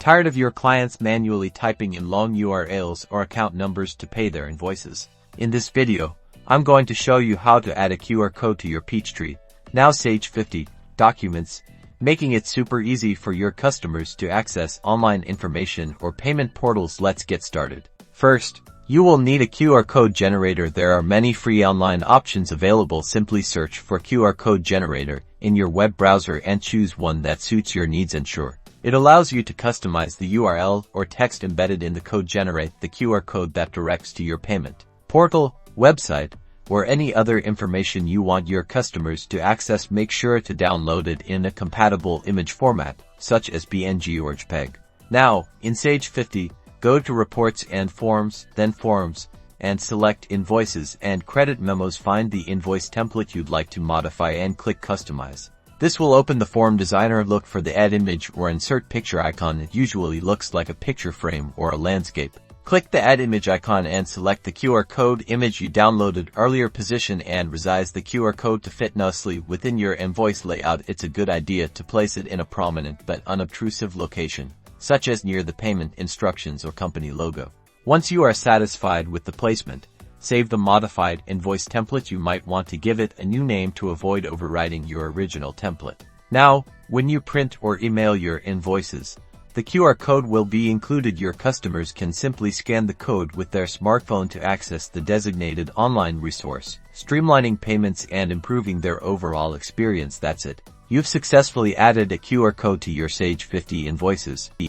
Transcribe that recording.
Tired of your clients manually typing in long URLs or account numbers to pay their invoices? In this video, I'm going to show you how to add a QR code to your Peachtree, now Sage 50, documents, making it super easy for your customers to access online information or payment portals. Let's get started. First, you will need a QR code generator. There are many free online options available. Simply search for QR code generator in your web browser and choose one that suits your needs. Ensure it allows you to customize the URL or text embedded in the code. Generate the QR code that directs to your payment portal, website, or any other information you want your customers to access. Make sure to download it in a compatible image format, such as PNG or JPEG. Now, in Sage 50, go to Reports and Forms, then Forms, and select Invoices and Credit Memos. Find the invoice template you'd like to modify and click Customize. This will open the form designer. Look for the Add Image or Insert Picture icon. It usually looks like a picture frame or a landscape. Click the Add Image icon and select the QR code image you downloaded earlier. Position and resize the QR code to fit nicely within your invoice layout. It's a good idea to place it in a prominent but unobtrusive location, such as near the payment instructions or company logo. Once you are satisfied with the placement, save the modified invoice template. You might want to give it a new name to avoid overwriting your original template. Now, when you print or email your invoices, the QR code will be included. Your customers can simply scan the code with their smartphone to access the designated online resource, streamlining payments and improving their overall experience. That's it. You've successfully added a QR code to your Sage 50 invoices.